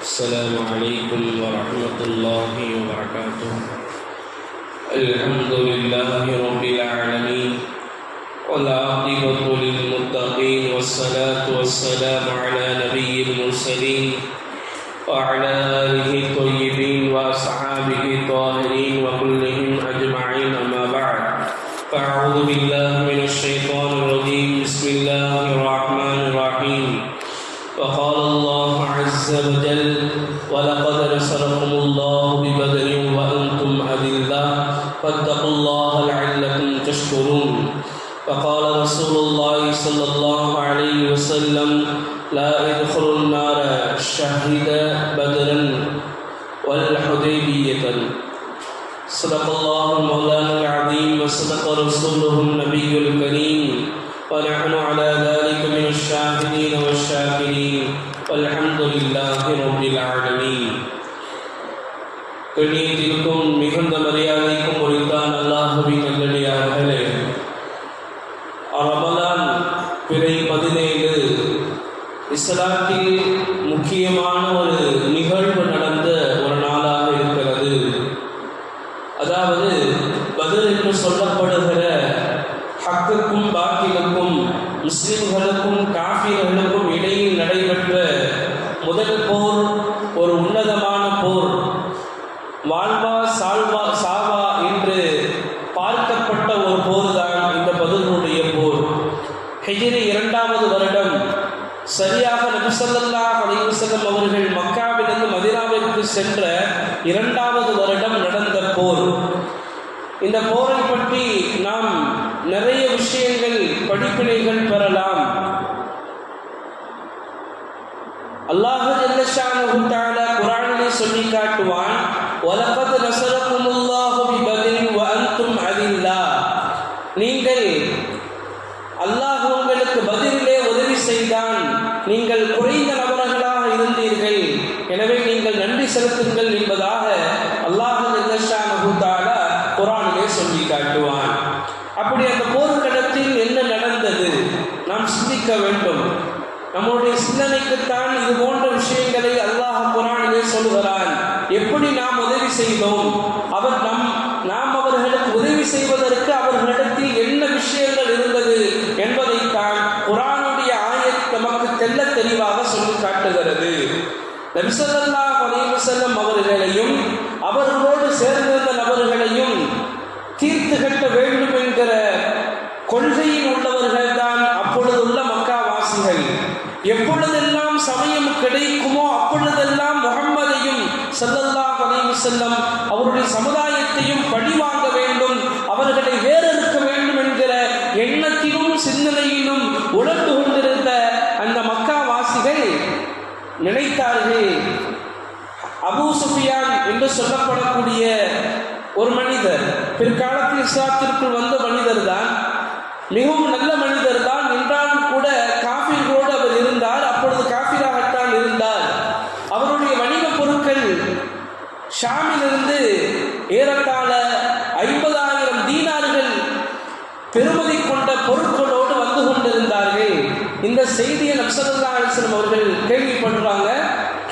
السلام عليكم ورحمة الله وبركاته. الحمد لله رب العالمين والعاقبة للمتقين والصلاة والسلام على نبي المرسلين وعلى آله الطيبين وأصحابه الطاهرين وكلهم أجمعين، أما بعد، فأعوذ بالله من الشيطان الرجيم. بسم الله الرحمن الرحيم. وقال الله عز وجل: ولقد نصركم الله ببدر وأنتم أذلة فاتقوا الله لعلكم تشكرون. وقال رسول الله صلى الله عليه وسلم: لا يدخل النار شهد بدرا والحديبية. صدق الله مولانا العظيم وصدق رسوله النبي الكريم، ونحن على ذلك من الشاهدين والشاكرين، والحمد لله رب العالمين. கண்ணியத்திற்கும் மிகுந்த மரியாதைக்கும் உரித்தான் அல்லாஹ்வின் நல்லடியார்களே, ரமலான் பிறை 17 இஸ்லாத்தில் முக்கியமான ஒரு நிகழ்வு நடந்த ஒரு நாளாக இருக்கிறது. அதாவது பத்ர் என்று சொல்லப்படுகிற ஹக்குக்கும் பாத்திலுக்கும், முஸ்லிம்களுக்கும் காஃபிர்களுக்கும் இடையில் நடைபெற்ற முதல் போர், ஒரு உன்னதமான போர். வாழ்வா சாவா என்று பார்க்கப்பட்ட ஒரு போர் தான் இந்த பத்ருடைய போர். ஹிஜ்ரி 2வது வருடம், சரியாக நபி ஸல்லல்லாஹு அலைஹி வஸல்லம் அவர்கள் மக்காவிலிருந்து மதீனாவிற்கு சென்ற 2வது வருடம் நடந்த போர். இந்த போரை பற்றி நாம் நிறைய விஷயங்கள், படிப்பினைகள் பெறலாம். அல்லாஹ் ஜல்ல ஷானஹு தஆலா குர்ஆனிலே சொல்லி காட்டுவான்: வலகத் நஸரகுமுல்லாஹு பிபத்ரின் வ அன்தும் அதில்லா. நீங்கள், அல்லாஹ் உங்களுக்கு பத்ரிலே உதவி செய்தான், நீங்கள் குறைந்த நபர்களாக இருந்தீர்கள், எனவே நீங்கள் நன்றி செலுத்துங்கள் என்பதாக அல்லாஹ் ஜல்ல ஷானஹு தஆலா குர்ஆனிலே சொல்லி காட்டுவான். அப்படி அந்த போர்க்களத்தில் என்ன நடந்தது நாம் சிந்திக்க வேண்டும். நம்முடைய சிந்தனைக்குத்தான் இது போன்ற விஷயங்களை அல்லாஹ் குர்ஆனிலே சொல்கிறான். எப்படி நாம் உதவி செய்தோம், நாம் அவர்களுக்கு உதவி செய்வதற்கு அவர்களிடத்தில் என்ன விஷயங்கள் இருந்தது என்பதைத்தான் குர்ஆனுடைய ஆயத் நமக்கு தெள்ள தெளிவாக சொல்லி காட்டுகிறது. நபி ஸல்லல்லாஹு அலைஹி வஸல்லம் அவர்களையும் அவர்களோடு சேர்ந்திருந்த நபர்களையும் தீர்த்து கட்ட வேண்டும் என்கிற கொள்கையில் உள்ளவர்கள் தான் அப்பொழுதுள்ள மக்காவாசிகள். எப்பொழுதெல்லாம் சமயம் கிடைக்குமோ அப்பொழுதெல்லாம் முஹம்மதையும் ஸல்லல்லாஹு அலைஹி வஸல்லம் அவருடைய சமுதாயத்தையும் பழிவாங்க வேண்டும், அவர்களை வேறறுக்க வேண்டும் என்கிற எண்ணத்திலும் சிந்தனையிலும் உழந்து கொண்டிருந்த அந்த மக்காவாசிகள் நினைத்தார்கள், அபூ சுஃபியான் என்று சொல்லப்படக்கூடிய ஒரு மனிதர், பிற்காலத்தில் இஸ்லாத்திற்குள் வந்த மனிதர் தான், மிகவும் நல்ல மனிதர் தான் என்றாலும் கூட காஃபிர்களோடு அவர் இருந்தார். அப்பொழுது காஃபிராகத்தான் இருந்தார். அவருடைய வணிக பொருட்கள் ஷாமிலிருந்து ஏறத்தாழ 50,000 தீனார்கள் பெருமதி கொண்ட பொருட்களோடு வந்து கொண்டிருந்தார்கள். இந்த செய்தியை நபி ஸல்லல்லாஹு அலைஹி வஸல்லம் அவர்கள் கேள்விப்படுறாங்க.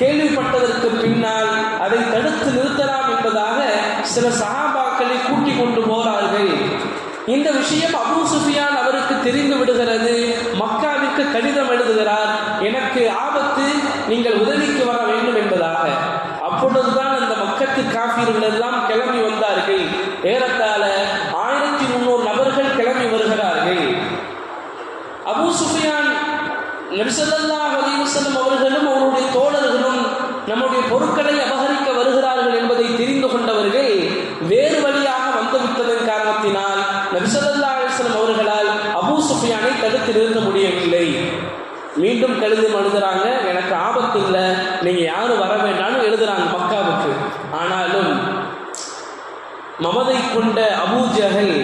கேள்விப்பட்டதற்கு பின்னால் அதை தடுத்து நிறுத்தலாம் என்பதாக சில சஹாபாக்களை கூட்டிக் கொண்டு போகிறார்கள். இந்த விஷயம் அபூ சுஃபியான் அவருக்கு தெரிந்து விடுகிறது. மக்காவிற்கு கடிதம் எழுதுகிறார், எனக்கு ஆபத்து, நீங்கள் உதவிக்கு வர வேண்டும் என்பதாக. அப்பொழுதுதான் அந்த மக்கத்து காஃபிர்கள் எல்லாம் கிளம்பி வந்தார்கள். ஏறத்தாழ 1300 நபர்கள் கிளம்பி வருகிறார்கள். அபூ சுஃபியான் நபி ஸல்லல்லாஹு அலைஹி வஸல்லம் அவர்களும் அவருடைய தோழர்களும் நம்முடைய பொருட்களை அபகரிக்க வருகிறார்கள் என்பதை தெரிந்து கொண்டவர்கள் வேறு வழியாக வந்துவிட்டதன் காரணத்தினால் நபி ஸல்லல்லாஹு அலைஹி வஸல்லம் அவர்களால் அபூ சுஃபியானை தடுத்து நிறுத்த முடியவில்லை. மீண்டும் கடிதம் எழுதுறாங்க, எனக்கு ஆபத்து இல்லை, நீங்கள் யாரும் வர வேண்டாம்னு எழுதுறாங்க மக்காவுக்கு. ஆனாலும் மமதை கொண்ட அபூ ஜஹல்,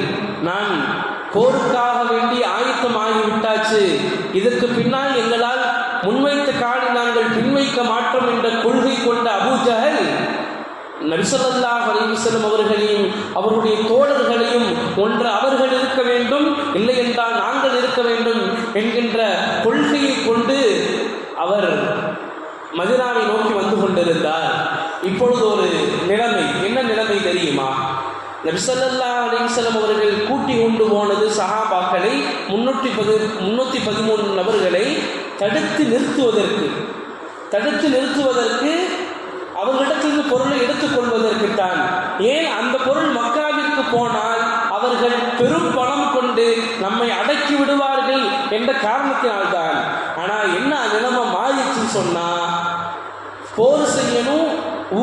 நான் போருக்காக வேண்டி ஆயத்தமாகிவிட்டாச்சு, இதற்கு பின்னால் எங்களால் முன்வைத்த காலை நாங்கள் பின்வைக்க மாட்டோம் என்ற கொள்கை கொண்ட அபூ ஜஹல் நபி ஸல்லல்லாஹு அலைஹி வஸல்லம் அவர்களையும் அவருடைய தோழர்களையும் ஒன்று அவர்கள் இருக்க வேண்டும், இல்லை என்றால் நாங்கள் இருக்க வேண்டும் என்கின்ற கொள்கையை கொண்டு அவர் மதீனாவை நோக்கி வந்து கொண்டிருந்தார். இப்பொழுது ஒரு நிலைமை, என்ன நிலைமை தெரியுமா? நபி ஸல்லல்லாஹு அலைஹி வஸல்லம் அவர்கள் கூட்டி கொண்டு போனது சஹாபாக்களை 313 நபர்களை தடுத்து நிறுத்துவதற்கு அவர்களிடத்திலிருந்து பொருளை எடுத்துக்கொள்வதற்குத்தான். ஏன் அந்த பொருள் மக்காவிற்கு போனால் அவர்கள் பெரும் பணம் கொண்டு நம்மை அடக்கி விடுவார்கள் என்ற காரணத்தினால்தான். ஆனால் என்ன நிலைமை மாறிச்சுன்னு சொன்னா, போர் செய்யணும்,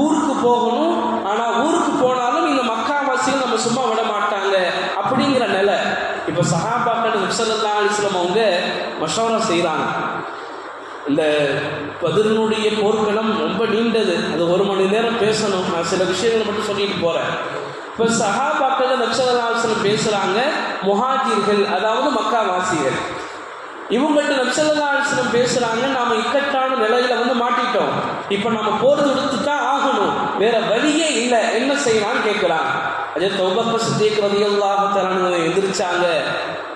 ஊருக்கு போகணும், ஆனால் ஊருக்கு போனாலும் இந்த மக்காவாசிகள் நம்ம சும்மா விட மாட்டாங்க அப்படிங்கிற நிலை. இப்போ சஹாபாக்கள் நபி ஸல்லல்லாஹு அலைஹி வஸல்லம் அவங்க மஷவரா செய்கிறாங்க. இந்த பதினுடைய போர்க்களம் ரொம்ப நீண்டது, அது 1 மணி நேரம் பேசணும். நான் சில விஷயங்களை மட்டும் சொல்லிட்டு போகிறேன். இப்போ சஹாபாக்கள் நபி ஸல்லல்லாஹு அலைஹி வஸல்லம் பேசுகிறாங்க. முஹாஜிர்கள், அதாவது மக்காவாசிகள், இவங்கள்ட்ட நபி ஸல்லல்லாஹு அலைஹி வஸல்லம் பேசுகிறாங்க. நாம் இக்கட்டான நிலையில் வந்து மாட்டிட்டோம், இப்போ நம்ம போர் தொடுத்து தான் ஆகணும், வேற வழியே இல்லை, என்ன செய்யலாம்னு கேட்குறாங்க. அதே அபூபக்கர் சித்திக் ரலியல்லாஹு தஆலா அன்ஹு எதிர்ச்சாங்க,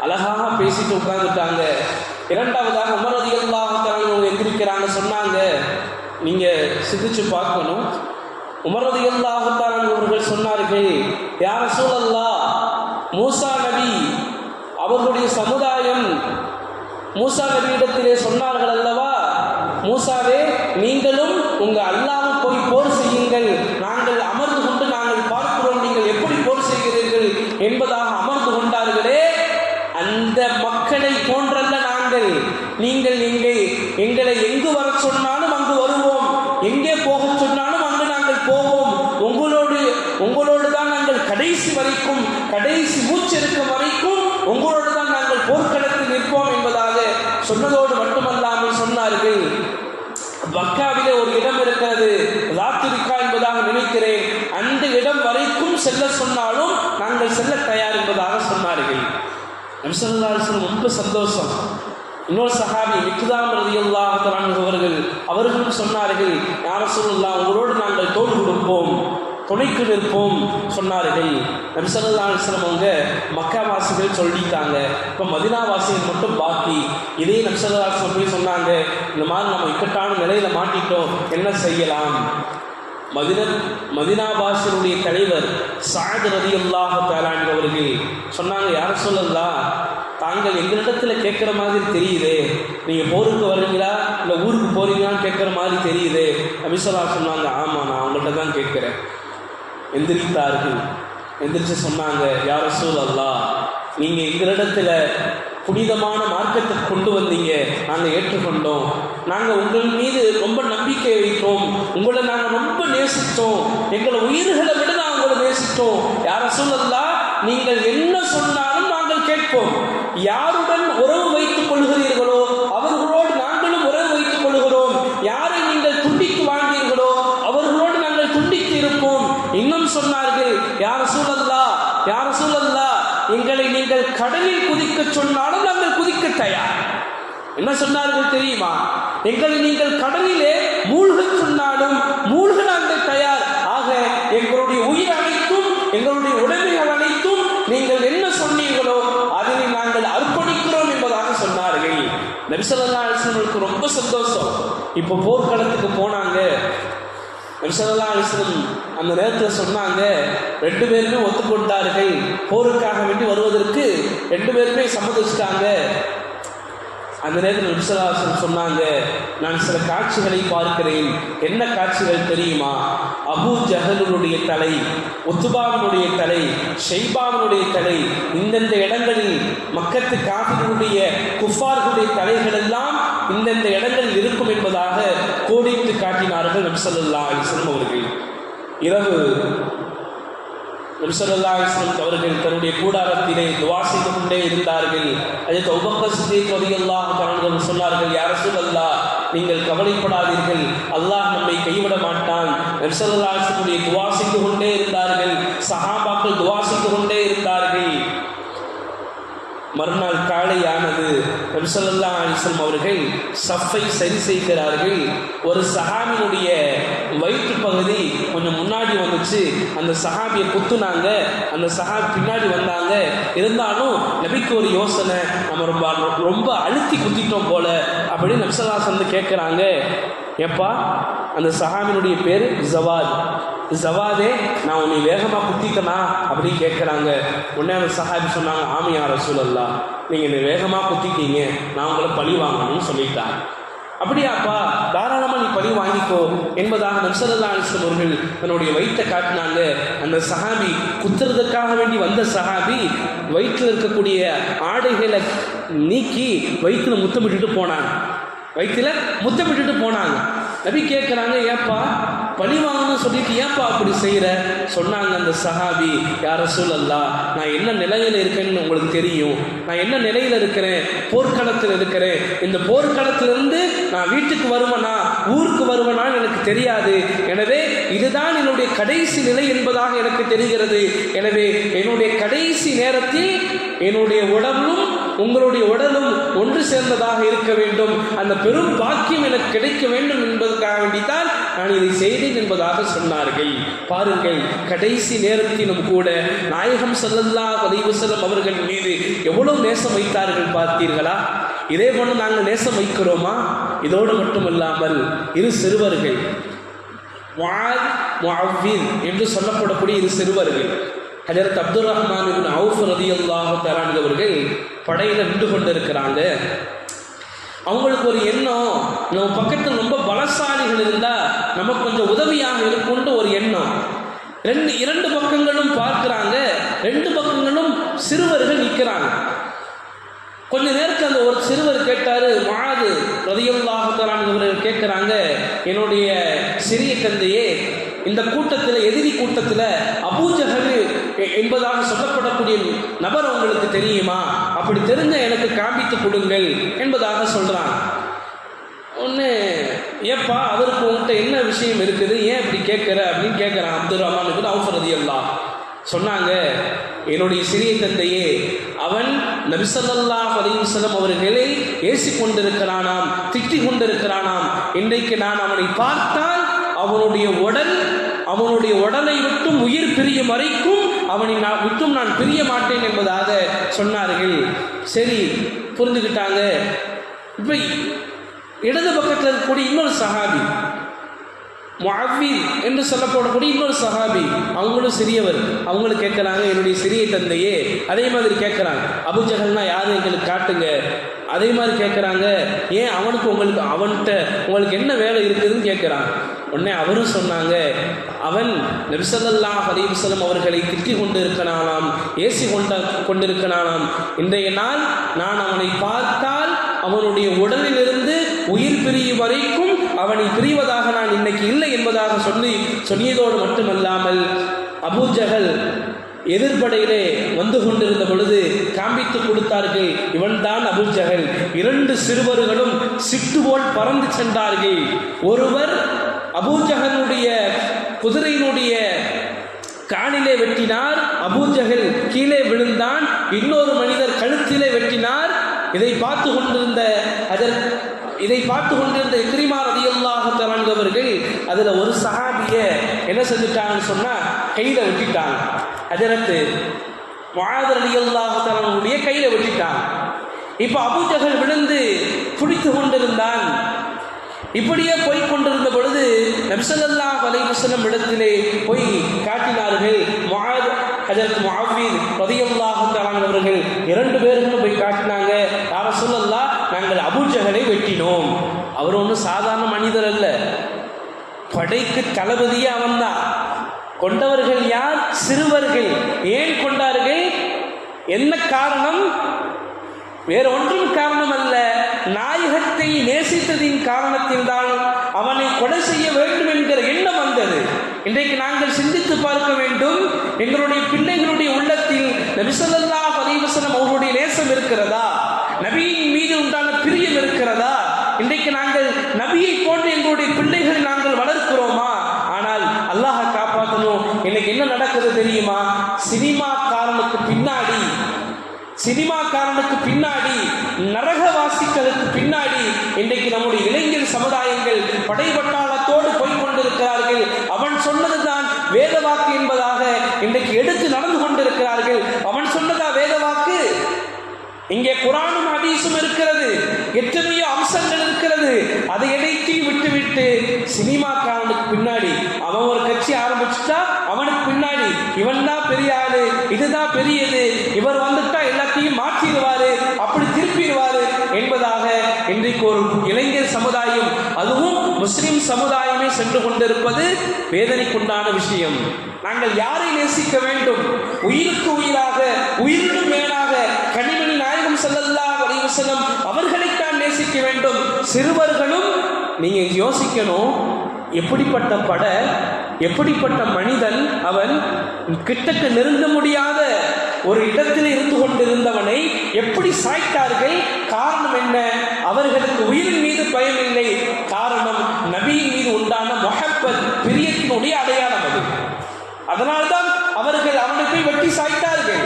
அழகாக பேசிட்டு உட்கார்ந்துட்டாங்க. இரண்டாவதாக உமர் ரலியல்லாஹு தஆலா அன்ஹு எந்திரிக்கிறாங்க. சொன்னாங்க, நீங்கள் சிந்திச்சு பார்க்கணும். உமர் ரலியல்லாஹு தஆலா அன்ஹு அவர்கள் சொன்னார்கள், யா ரசூலல்லாஹ், மூசா நபி அவர்களுடைய சமுதாயம் மூசா நபியிடத்திலே சொன்னார்கள் அல்லவா, மூசாவே நீங்களும் உங்கள் அல்லாஹ்வும் போய் போர் செய்யுங்கள், நாங்கள் அமர்ந்து கொண்டு நாங்கள் பார்க்கிறோம் நீங்கள் எப்படி போர் செய்கிறீர்கள் என்பதாக அமர்ந்து கொண்டார்களே, அந்த மக்களை போன்றல்ல நாங்கள். நீங்கள் எங்களை எங்கு வர சொன்னாலும் அங்கு வருவோம், எங்கே போக சொன்னாலும் அங்கு நாங்கள் போவோம், உங்களோடு தான் நாங்கள் கடைசி வரைக்கும், கடைசி மூச்சிருக்கும் வரைக்கும் உங்களோடு தான் நாங்கள் போர்க்களத்தில் நிற்போம் என்பதாக சொன்னதோடு மட்டுமல்லாமல் சொன்னார்கள், மக்காவிலே ஒரு இடம் இருக்கிறது, ராத்திரிக்கா என்பதாக நினைக்கிறேன், அந்த இடம் வரைக்கும் செல்ல சொன்னாலும் நாங்கள் செல்ல தயார் என்பதாக சொன்னார்கள். நபி ஸல்லல்லாஹு அலைஹி வஸல்லம் ரொம்ப சந்தோஷம். இன்னொரு சஹாபி மிக்தாம் ரலியல்லாஹு தஆலா அன்ஹு அவர்களும் சொன்னார்கள், யா ரசூலுல்லாஹ், உங்களோடு நாங்கள் தோள் கொடுப்போம், துணைக்கு நிற்போம் சொன்னார்கள். நபி ஸல்லல்லாஹு அலைஹி வஸல்லம் அவங்க மக்காவாசிகள் சொல்லிட்டாங்க, இப்போ மதீனாவாசிகள் மட்டும் பாக்கி. இதே நபி ஸல்லல்லாஹு அலைஹி வஸல்லம் போய் சொன்னாங்க, இந்த மாதிரி நம்ம இக்கட்டான நிலையில் மாட்டிட்டோம், என்ன செய்யலாம்? மதீனாவாசிகளுடைய தலைவர் சஅத் ரலியல்லாஹு தஆலா அன்ஹு அவர்கள் சொன்னாங்க, யா ரசூலல்லாஹ், தாங்கள் எங்களிடத்தில் கேட்குற மாதிரி தெரியுது, நீங்கள் போருக்கு வருவீங்களா இல்லை ஊருக்கு போகிறீங்களான்னு கேட்குற மாதிரி தெரியுது. நபி ஸல்லல்லாஹு அலைஹி வஸல்லம் சொன்னாங்க, ஆமாம், நான் அவங்கள்ட்ட தான் கேட்குறேன். எந்திரிச்சு சொன்னாங்க, யா ரசூலல்லாஹ், நீங்கள் எங்களிடத்தில் புனிதமான மார்க்கத்தை கொண்டு வந்தீங்க, நாங்கள் ஏற்றுக்கொண்டோம், நாங்கள் உங்கள் மீது ரொம்ப நம்பிக்கை வைத்தோம், உங்களை நாங்கள் ரொம்ப நேசித்தோம், எங்களை உயிர்களை விட நாங்கள் உங்களை நேசித்தோம். யா ரசூலல்லாஹ், நீங்கள் என்ன சொன்னாலும் நாங்கள் கேட்போம். யாருடன் உறவு வைத்துக் கொள்கிறீர்களோ அவர்களோடு நாங்களும் உறவு வைத்துக் கொள்கிறோம். யாரை நீங்கள் துண்டித்து வாழ்ந்தீர்களோ அவர்களோடு நாங்கள் துண்டித்து இருப்போம். இன்னும் சொன்னார்கள், யா ரசூலல்லாஹ், எங்களை நீங்கள் கடலில் குதிக்க சொன்னாலும் நாங்கள் குதிக்க தயார். என்ன சொன்னார்கள் தெரியுமா? எங்களை நீங்கள் கடலிலே மூழ்க சொன்னாலும் மூழ்க நாங்கள் தயார். ஆக எங்களுடைய உயிர் அனைத்தும், எங்களுடைய உடைமைகள் அனைத்தும் நீங்கள் என்ன சொன்னீர்களோ அதனை நாங்கள் அர்ப்பணிக்கிறோம் என்பதாக சொன்னார்கள். நபி ஸல்லல்லாஹு அலைஹி வஸல்லம் ரொம்ப சந்தோஷம். இப்போ போர்க்களத்துக்கு போனாங்க. நபி ஸல்லல்லாஹு அலைஹி வஸல்லம் அந்த நேரத்தில் சொன்னாங்க, 2 பேருமே ஒத்துக்கொண்டார்கள், போருக்காக வேண்டி வருவதற்கு 2 பேருமே சம்மதிச்சிட்டாங்க. அந்த நேரத்தில் நபி ஸல்லல்லாஹு அலைஹி வஸல்லம் சொன்னாங்க, நான் சில காட்சிகளை பார்க்கிறேன். என்ன காட்சிகள் தெரியுமா? அபூ ஜஹலுடைய தலை, உத்பாவினுடைய தலை, ஷைபாவினுடைய தலை, இந்தந்த இடங்களில் மக்கத்து காஃபிர்களுடைய குஃபார்களுடைய தலைகள் எல்லாம் இந்தந்த இடங்களில் இருக்கும் என்பதாக கோடிட்டு காட்டினார்கள் நபி ஸல்லல்லாஹு அலைஹி வஸல்லம் அவர்கள். இரவு நபி ஸல்லல்லாஹு அலைஹி வஸல்லம் அவர்கள் தன்னுடைய கூடாரத்திலே துஆ செய்து கொண்டே இருந்தார்கள். அதற்கு அபூபக்கர் சித்திக் ரலியல்லாஹு தஆலா அன்ஹு சொன்னார்கள், யா ரசூலல்லாஹ், நீங்கள் கவலைப்படாதீர்கள், அல்லாஹ் நம்மை கைவிட மாட்டான். நபி ஸல்லல்லாஹு அலைஹி வஸல்லம் துஆ செய்து கொண்டே இருந்தார்கள். சஹாபாக்கள் துஆ செய்து கொண்டே இருந்தார்கள். மறுநாள் காலையானது. நபி ஸல்லல்லாஹு அலைஹி வஸல்லம் அவர்கள் சஃப்பை சரி செய்கிறார்கள். ஒரு சஹாபியினுடைய வயிற்று பகுதி கொஞ்சம் முன்னாடி வந்துச்சு. அந்த சஹாபியை குத்துனாங்க. அந்த சஹாபி பின்னாடி வந்தாங்க. இருந்தாலும் நபிக்கு ஒரு யோசனை, நம்ம ரொம்ப அழுத்தி குத்திட்டோம் போல அப்படின்னு நபி ஸல்லல்லாஹு அலைஹி வஸல்லம் கேட்குறாங்க. ஏப்பா, அந்த சஹாபியினுடைய பேர் ஜவாத். ஜவாதே, நான் உன்னை வேகமாக குத்திட்டனா அப்படின்னு கேட்குறாங்க. உடனே அந்த சஹாபி சொன்னாங்க, ஆமியா ரசூலல்லாஹ், நீங்கள் என்னை வேகமாக குத்திட்டீங்க, நான் உங்களை பழி வாங்கணும்னு சொல்லிட்டாங்க. அப்படியாப்பா, தாராளமாக நீ பழி வாங்கிக்கோ என்பதாக நபி ஸல்லல்லாஹு அலைஹி வஸல்லம் அவர்கள் தன்னுடைய வயிற்றை காட்டினாங்க. அந்த சஹாபி, குத்துறதுக்காக வேண்டி வந்த சஹாபி வயிற்றில் இருக்கக்கூடிய ஆடைகளை நீக்கி வயிற்றில் முத்தமிட்டுட்டு போனாங்க. வயிற்றில் முத்தமிட்டுட்டு போனாங்க. நபி கேட்குறாங்க, ஏப்பா பழி வாங்கணும்னு சொல்லிட்டு ஏப்பா அப்படி செய்கிற? சொன்னாங்க அந்த சஹாபி, யா ரசூலல்லாஹ், நான் என்ன நிலையில் இருக்கேன்னு உங்களுக்கு தெரியும். நான் என்ன நிலையில் இருக்கிறேன்? போர்க்களத்தில் இருக்கிறேன். இந்த போர்க்களத்திலிருந்து நான் வீட்டுக்கு வருவேனா ஊருக்கு வருவேனான்னு எனக்கு தெரியாது. எனவே இதுதான் என்னுடைய கடைசி நிலை என்பதாக எனக்கு தெரிகிறது. எனவே என்னுடைய கடைசி நேரத்தில் என்னுடைய உடலும் உங்களுடைய உடலும் ஒன்று சேர்ந்ததாக இருக்க வேண்டும். அந்த பெரும் பாக்கியம் எனக்கு கிடைக்க வேண்டும் என்பதற்காக வேண்டித்தான் நான் இதை செய்தேன் என்பதாக சொன்னார்கள். பாருங்கள், கடைசி நேரத்திலும் கூட நாயகம் ஸல்லல்லாஹு அலைஹி வஸல்லம் அவர்கள் மீது எவ்வளவு நேசம் வைத்தார்கள் பார்த்தீர்களா? இதே போல நாங்கள் நேசம் வைக்கிறோமா? இதோடு மட்டுமல்லாமல் இரு சிறுவர்கள், முஆத், முஅவ்வித் என்று சொல்லப்படக்கூடிய இரு சிறுவர்கள், ஹஜரத் அப்துர் ரஹ்மான் இப்னு அவுஃப் ரலியல்லாஹு தஆலா அவர்கள் படையில் நின்று கொண்டு இருக்கிறாங்க. அவங்களுக்கு ஒரு எண்ணம், நம்ம பக்கத்தில் ரொம்ப பலசாலிகள் இருந்தால் நமக்கு கொஞ்சம் உதவியாக இருக்கும்னு ஒரு எண்ணம். இரண்டு பக்கங்களும் பார்க்குறாங்க. ரெண்டு பக்கங்களும் சிறுவர்கள் நிற்கிறாங்க. கொஞ்ச நேரத்தில் அந்த ஒரு சிறுவர் கேட்டார், முஆத் ரலியல்லாஹு தஆலா அவர்கள் கேட்குறாங்க, என்னுடைய சிறிய தந்தையே, இந்த கூட்டத்தில், எதிரி கூட்டத்தில் அபூஜஹல் என்பதாக சொல்லப்படக்கூடிய நபர் உங்களுக்கு தெரியுமா? அப்படி தெரிஞ்ச எனக்கு காண்பித்து கொடுங்கள் என்பதாக சொல்கிறாங்க. ஒன்று, ஏப்பா அவருக்கு உங்கள்கிட்ட என்ன விஷயம் இருக்குது, ஏன் இப்படி கேட்குற அப்படின்னு கேட்குறான் அப்துர் ரஹ்மான் அவுஃப் ரலியல்லாஹு. சொன்னாங்க, என்னுடைய சிறிய தந்தையே, அவன் நபி ஸல்லல்லாஹு அலைஹி வஸல்லம் அவர்களை ஏசி கொண்டிருக்கிறானாம், திட்டி கொண்டிருக்கிறானாம். இன்றைக்கு நான் அவனை பார்த்தால் அவனுடைய உடலை விட்டும் உயிர் பிரியும் வரைக்கும் அவனை விட்டும் நான் பிரிய மாட்டேன் என்பதாக சொன்னார்கள். சரி, புரிஞ்சுக்கிட்டாங்க. இப்போ இடது பக்கத்தில் இருக்கக்கூடிய இன்னொரு சஹாபி, முஅவ்வித் என்று சொல்லப்படக்கூடிய இன்னொரு சஹாபி, அவங்களும் சிறியவர். அவங்களும் கேட்குறாங்க, என்னுடைய சிறிய தந்தையே. அதே மாதிரி கேட்குறாங்க, அபூஜஹல்னா யாரும் எங்களுக்கு காட்டுங்க. அதே மாதிரி கேட்குறாங்க, ஏன் அவன்கிட்ட உங்களுக்கு என்ன வேலை இருக்குதுன்னு கேட்குறாங்க. உடனே அவரும் சொன்னாங்க, அவன் நபி ஸல்லல்லாஹு அலைஹி வஸல்லம் அவர்களை திட்டி கொண்டு இருக்கனாலாம், ஏசி கொண்டிருக்கனாலாம். இன்றைய நாள் நான் அவனை பார்த்தால் அவனுடைய உடலிலிருந்து உயிர் பிரியும் வரைக்கும் அவனை பிரிவதாக நான் இன்னைக்கு இல்லை என்பதாக சொன்னியதோடு மட்டுமல்லாமல், அபூஜஹல் எதிர்படையிலே வந்து கொண்டிருந்த பொழுது காண்பித்து கொடுத்தார்கள், இவன்தான் அபூஜஹல். இரண்டு சிறுவர்களும் சிட்டு போல் பறந்து சென்றார்கள். ஒருவர் அபூஜஹலுடைய குதிரையினுடைய காலிலே வெட்டினார், அபூஜஹல் கீழே விழுந்தான். இன்னொரு மனிதர் கழுத்திலே வெட்டினார். இதை பார்த்து கொண்டிருந்த இக்ரிமா ரலியல்லாஹு தஆலா அவர்கள் அதில் ஒரு சஹாபியை என்ன செஞ்சுட்டாங்கன்னு சொன்னால் கையில் வெட்டிட்டாங்க. ஹஜரத் முஆத் ரலியல்லாஹு தஆலாவுடைய கையில் வெட்டிட்டாங்க. இப்போ அபூஜஹல் விழுந்து குடித்து கொண்டிருந்தான். இப்படியே போய் கொண்டிருந்த பொழுது நபி ஸல்லல்லாஹு அலைஹி வஸல்லம் இடத்திலே போய் காட்டினார்கள். ஹஜரத் முஅவ்வித் ரலியல்லாஹு தஆலா அவர்கள் இரண்டு பேருக்கும் போய் காட்டினாங்க, யா ரசூலல்லாஹ், நாங்கள் அபூஜஹலை வெட்டினோம். அவர் ஒன்றும் சாதாரண மனிதர் அல்ல, படைக்கு தளபதியே அவன்தான். கொண்டவர்கள் யார்? சிறுவர்கள். ஏன் கொண்டார்கள்? என்ன காரணம்? வேறு ஒன்றும் காரணம் அல்ல, நாயகத்தை நேசித்ததின் காரணத்தில் தான் அவனை கொலை செய்ய வேண்டும் என்கிற எண்ணம் வந்தது. இன்றைக்கு நாங்கள் சிந்தித்து பார்க்க வேண்டும், எங்களுடைய பிள்ளைகளுடைய உள்ளத்தில் நபி ஸல்லல்லாஹு அலைஹி வஸல்லம் அவர்களுடைய நேசம் இருக்கிறதா? நபியின் மீது உண்டான பிரியம் இருக்கிறதா? இன்றைக்கு நாங்கள் நபியை போன்று எங்களுடைய பிள்ளைகளை நாங்கள் வளர்க்கிறோமா? ஆனால் அல்லாஹ் காப்பாற்றணும். இன்னைக்கு என்ன நடக்குது தெரியுமா? சினிமாக்காரனுக்கு பின்னாடி நரகவாசிகளுக்கு பின்னாடி இன்றைக்கு நம்முடைய இளைஞர் சமுதாயங்கள் படைபட்டாளத்தோடு போய் கொண்டிருக்கிறார்கள். வேதவாக்கு என்பதாக இன்றைக்கு எடுத்து நடந்து கொண்டிருக்கிறார்கள். அவன் சொன்னதா வேதவாக்கு? இங்கே குர்ஆனும் ஹதீஸும் இருக்கிறது, எத்தனையோ அம்சங்கள் இருக்கிறது. அதை இடைத்தையும் விட்டுவிட்டு சினிமாக்காரனுக்கு பின்னாடி அவன் ஒரு கட்சி ஆரம்பிச்சுட்டா அவனுக்கு பின்னாடி இவன் தான் பெரிய ஆளு, இதுதான் பெரியது, இவர் வந்துட்டா எல்லாத்தையும் மாற்றிடுவாரு, அப்படி திருப்பிடுவாரு என்பதாக இன்றைக்கு ஒரு இளைஞர் சமுதாயம், அதுவும் முஸ்லிம் சமுதாயமே சென்று கொண்டிருப்பது வேதனைக்குண்டான விஷயம். நாங்கள் யாரை நேசிக்க வேண்டும்? உயிருக்கு உயிராக, உயிரினும் மேலாக கனிமணி நாயகம் ஸல்லல்லாஹு அலைஹி வஸல்லம் அவர்களைத்தான் நேசிக்க வேண்டும். சிறுவர்களும் நீங்க யோசிக்கணும், எப்படிப்பட்ட எப்படிப்பட்ட மனிதன் அவன், கிட்டக்கு நெருங்க முடியாத ஒரு இடத்தில் இருந்து கொண்டிருந்தவனை எப்படி சாய்த்தார்கள்? காரணம் என்ன? அவர்களுக்கு உயிரின் மீது பயம் இல்லை, காரணம் நபியின் மீது உண்டான முஹப்பத், பிரியத்தினுடைய அடையாளம் அது. அதனால்தான் அவர்கள் அவனை போய் வெட்டி சாய்த்தார்கள்.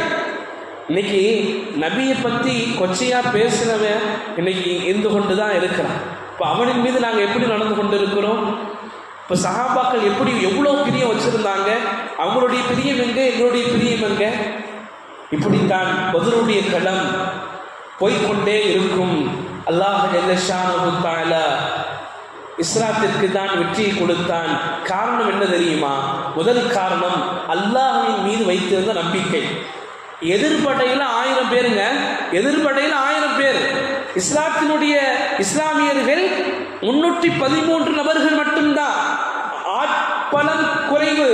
இன்னைக்கு நபியை பற்றி கொச்சையா பேசினவன் இன்னைக்கு இருந்து கொண்டு தான் இருக்கிறான். இப்போ அவனின் மீது நாங்கள் எப்படி நடந்து கொண்டு இருக்கிறோம்? இப்போ சஹாபாக்கள் எப்படி எவ்வளோ பிரியம் வச்சிருந்தாங்க, அவங்களுடைய பிரியம் எங்க, எங்களுடைய பிரியம் எங்க? இப்படித்தான் பத்ருடைய களம் போய்கொண்டே இருக்கும். அல்லாஹ் ஜல்ல ஷானஹு தஆலா இஸ்லாத்திற்கு தான் வெற்றியை கொடுத்தான். காரணம் என்ன தெரியுமா? முதல் காரணம் அல்லாஹ்வின் மீது வைத்திருந்த நம்பிக்கை. எதிர்படையில் 1000 பேருங்க, எதிர்படையில் 1000 பேர். இஸ்லாத்தினுடைய இஸ்லாமியர்கள் 313 நபர்கள் மட்டும்தான். பலம் குறைவு,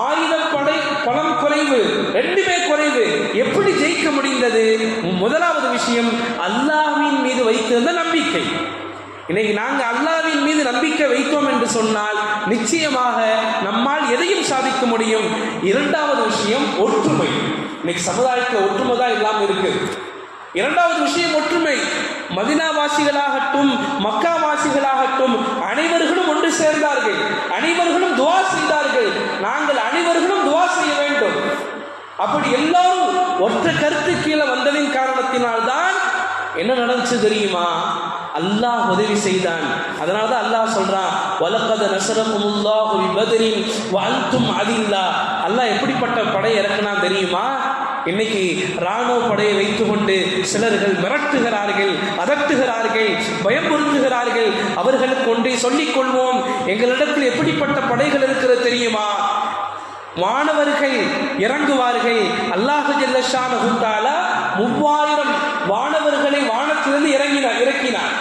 ஆயுதப்படை பலம் குறைவு, ரெண்டுமே குறைவு. எப்படி ஜெயிக்க முடிந்தது? முதலாவது விஷயம் அல்லாஹ்வின் மீது வைத்திருந்த நம்பிக்கை. இன்னைக்கு நாங்கள் அல்லாஹ்வின் மீது நம்பிக்கை வைத்தோம் என்று சொன்னால் நிச்சயமாக நம்மால் எதையும் சாதிக்க முடியும். இரண்டாவது விஷயம் ஒற்றுமை. இன்னைக்கு சமுதாயத்தில் ஒற்றுமை தான் இல்லாமல் இருக்கு. இரண்டாவது விஷயம் ஒற்றுமை. மதீனாவாசிகளாகட்டும் மக்காவாசிகளாகட்டும் அனைவர்களும் ஒன்று சேர்ந்தார்கள், அனைவர்களும் துஆ செய்தார்கள். நாங்கள் அனைவர்களும் துஆ செய்ய வேண்டும். அப்படி எல்லாரும் ஒற்றை கருத்து கீழே வந்ததின் காரணத்தினால்தான் என்ன நடந்துச்சு தெரியுமா? அல்லாஹ் உதவி செய்தான். அதனால தான் அல்லாஹ் சொல்றான், வலக்கத நஸரகுமுல்லாஹு பிபத்ரின் வ அன்தும் அதில்லா. அல்லாஹ் எப்படிப்பட்ட படை இறக்குனா தெரியுமா? இன்னைக்கு ராணுவ படையை வைத்துக்கொண்டு சிலர்கள் மிரட்டுகிறார்கள், அதட்டுகிறார்கள், பயமுறுத்துகிறார்கள். அவர்களுக்கு ஒன்றை சொல்லிக் கொள்வோம், எங்களிடத்தில் எப்படிப்பட்ட படைகள் இருக்கிறது தெரியுமா? வானவர்கள் இறங்குவார்கள். அல்லாஹ் ஜல்ல ஷானஹு தஆலா 3000 வானவர்களை வானத்திலிருந்து இறக்கினார்.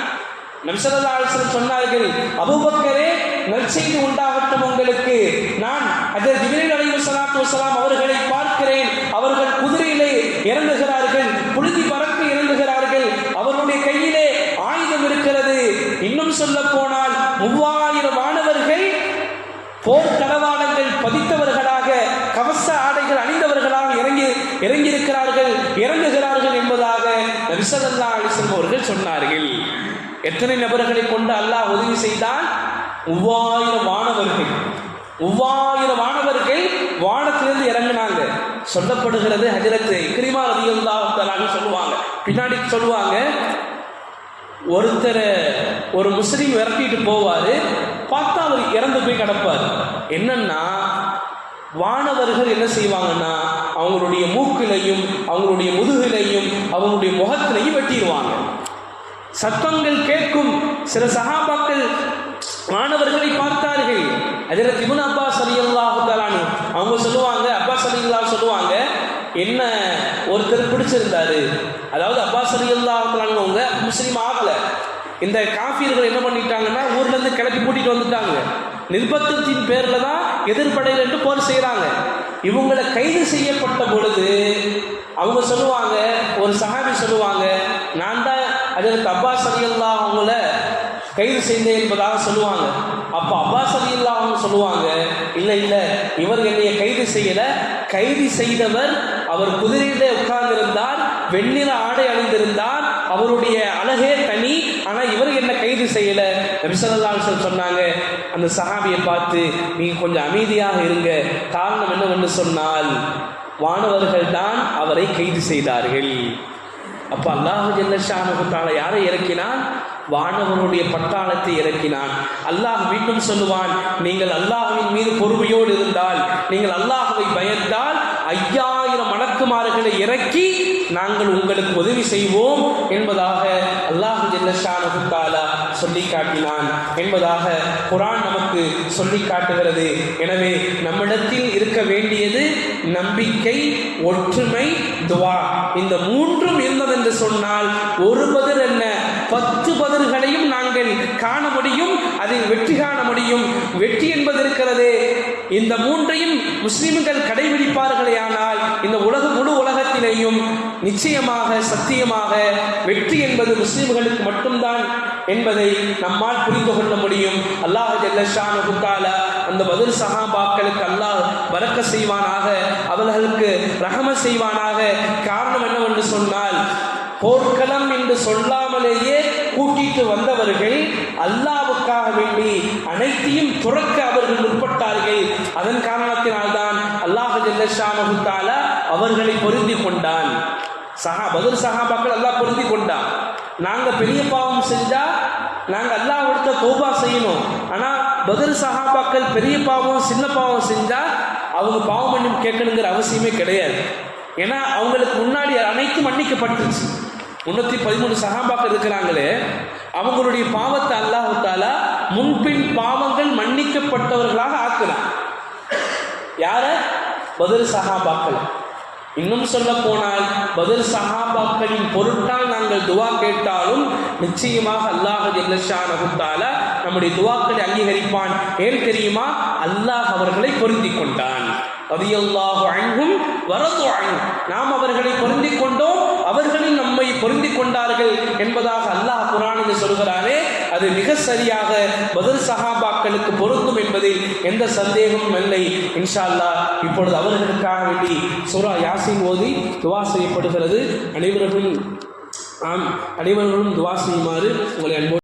நபி ஸல்லல்லாஹு அலைஹி வஸல்லம் சொன்னார்கள், அபூபக்கரே நற்செய்தி உண்டாகட்டும் உங்களுக்கு, நான் ஹஜ்ரத் ஜிப்ரீல் அலைஹிஸ்ஸலாத்து வஸலாம் அவர்களை பார்க்கிறேன். அவர்கள் குதிரையிலே இறங்குகிறார்கள், புழுதி பறக்க இறங்குகிறார்கள், அவருடைய கையிலே ஆயுதம் இருக்கிறது. இன்னும் சொல்ல போனால் 3000 வானவர்கள் போர் தளவாடங்கள் பதித்தவர்களாக, கவச ஆடைகள் அணிந்தவர்களாக இறங்கியிருக்கிறார்கள், இறங்குகிறார்கள் என்பதாக நபி ஸல்லல்லாஹு அலைஹி வஸல்லம் அவர்கள் சொன்னார்கள். எத்தனை நபர்களை கொண்டு அல்லாஹ் உதவி செய்தான்? 3000 வானவர்கள். 3000 வானவர்கள் வானத்திலிருந்து இறங்கினாங்க. சொல்லப்படுகிறது, ஹஜ்ரத் இக்ரிமா ரலியல்லாஹு தஆலா சொல்லுவாங்க, பின்னாடி சொல்லுவாங்க, ஒருத்தரை ஒரு முஸ்லீம் விரட்டிட்டு போவாரு, பார்த்தா அவர் இறந்து போய் கிடப்பார். என்னன்னா வானவர்கள் என்ன செய்வாங்கன்னா அவங்களுடைய மூக்கிலையும் அவங்களுடைய முதுகிலையும் அவங்களுடைய முகத்திலையும் வெட்டிடுவாங்க. சத்தங்கள் கேட்கும். சில சஹாபாக்கள் மாணவர்களை பார்த்தார்கள். ஹஜ்ரத் இப்னு அப்பாஸ் ரலியல்லாஹு தஆலா அவங்க சொல்லுவாங்க, அப்பாஸ் ரலியல்லாஹு சொல்லுவாங்க, என்ன ஒருத்தர் பிடிச்சிருந்தாரு. அதாவது அப்பாஸ் ரலியல்லாஹு தஆலா அவங்க முஸ்லீம் ஆகல. இந்த காஃபிர்கள் என்ன பண்ணிட்டாங்கன்னா ஊர்ல இருந்து கிளப்பி கூட்டிட்டு வந்துட்டாங்க. நிர்பந்தத்தின் பேர்ல தான் எதிர்படையில் என்று போர் செய்யறாங்க. இவங்களை கைது செய்யப்பட்ட பொழுது அவங்க சொல்லுவாங்க, ஒரு சஹாபி சொல்லுவாங்க, நான் தான் ஹஜ்ரத் அப்பாஸ் ரலியல்லாஹு அவங்கள கைது செய்தேன் என்பதாக சொல்லுவாங்க. அப்போ அப்பாஸ் ரலியல்லாஹு அவங்க சொல்லுவாங்க, இல்லை இல்லை, இவர் என்னைய கைது செய்யல, கைது செய்தவர் அவர் குதிரையிலே உட்கார்ந்திருந்தார், வெண்ணிற ஆடை அணிந்திருந்தார், அவருடைய அழகே தனி, ஆனால் இவர் என்ன கைது செய்யல. நபி ஸல்லல்லாஹு அலைஹி வஸல்லம் சொன்னாங்க, அந்த சஹாபியை பார்த்து, நீங்க கொஞ்சம் அமைதியாக இருங்க, காரணம் என்னவென்று சொன்னால் வானவர்கள் தான் அவரை கைது செய்தார்கள். அப்போ அல்லாஹ் ஜல்ல ஷானஹு தஆலா யாரை இறக்கினான்? வானவருடைய பட்டாளத்தை இறக்கினான். அல்லாஹ் மீண்டும் சொல்லுவான், நீங்கள் அல்லாஹ்வின் மீது பொறுமையோடு இருந்தால், நீங்கள் அல்லாஹ்வை பயந்தால் 5000 மலக்குமார்களை இறக்கி நாங்கள் உங்களுக்கு உதவி செய்வோம் என்பதாக அல்லாஹ் ஜல்ல ஷானஹு தஆலா சொல்லி காட்டினான் என்பதாக குர்ஆன் நமக்கு சொல்லி காட்டுகிறது. எனவே நம்மிடத்தில் இருக்க வேண்டியது நம்பிக்கை, ஒற்றுமை, துஆ. இந்த மூன்றும் இருந்ததென்று சொன்னால் ஒரு பதில் என்ன 10 பதில்களையும் நாங்கள் காண முடியும், அதில் வெற்றி காண முடியும். வெற்றி என்பது இருக்கிறதே, இந்த மூன்றையும் முஸ்லிம்கள் கடைபிடிப்பார்களே ஆனால் இந்த முழு உலகத்திலேயும் நிச்சயமாக சத்தியமாக வெற்றி என்பது முஸ்லிம்களுக்கு மட்டும்தான் என்பதை நம்மால் புரிந்து கொள்ள முடியும். அல்லாஹ் ஜல்ல ஷானஹு தஆலா அந்த பதில் சஹாபாக்களுக்கு அல்லாஹ் பரக்கத் செய்வானாக, அவர்களுக்கு ரஹமத் செய்வானாக. காரணம் என்னவென்று சொன்னால், போர்க்களம் என்று சொல்லாமலேயே கூட்டிட்டு வந்தவர்கள் அல்லாஹ்வுக்காக வேண்டி அனைத்தையும் துறக்க அவர்கள் முற்பட்டார்கள். அதன் காரணத்தினால்தான் அல்லாஹ் ஜல்ல ஷானஹு தஆலா அவர்களை பொருந்தி கொண்டான். பதில் சஹாபாக்கள் அல்லாஹ் பொருந்தி கொண்டான். நாங்க பெரிய பாவம் செஞ்சா நாங்க அல்லாஹ்விடத்தை தௌபா செய்யணும். ஆனா பதில் சஹாபாக்கள் பெரிய பாவம் சின்ன பாவம் செஞ்சா அவங்க பாவம் மன்னிப்பு கேட்கணுங்கிற அவசியமே கிடையாது. ஏன்னா அவங்களுக்கு முன்னாடி அனைத்தும் மன்னிக்கப்பட்டுருச்சு. 313 சஹாபாக்கள் இருக்கிறாங்களே, அவங்களுடைய பாவத்தை அல்லாஹ் தஆலா முன்பின் பாவங்கள் மன்னிக்கப்பட்டவர்களாக ஆக்குறான். யார? பதில் சஹாபாக்கள். இன்னும் சொல்ல போனால் பதில் சஹாபாக்களின் பொருட்டால் நாங்கள் துவா கேட்டாலும் நிச்சயமாக அல்லாஹ் ஜல்ல ஷானஹு தஆலா நம்முடைய துவாக்களை அங்கீகரிப்பான். ஏன் தெரியுமா? அல்லாஹ் அவர்களை பொருந்தி கொண்டான். ரலியல்லாஹு அன்ஹும் வரது அன்ஹு. நாம் அவர்களை பொருந்தி கொண்டோம், அவர்களும் நம்மை பொருந்தி கொண்டார்கள் என்பதாக அல்லாஹ் குர்ஆனில் சொல்கிறாரே, அது மிக சரியாக பதில் சஹாபாக்களுக்கு பொருந்தும் என்பதில் எந்த சந்தேகமும் இல்லை. இன்ஷா அல்லாஹ் இப்பொழுது அவர்களுக்காக வேண்டி சூரா யாசீன் ஓதி துவா செய்யப்படுகிறது. அனைவர்களும் துவா செய்யுமாறு உங்களை அன்போடு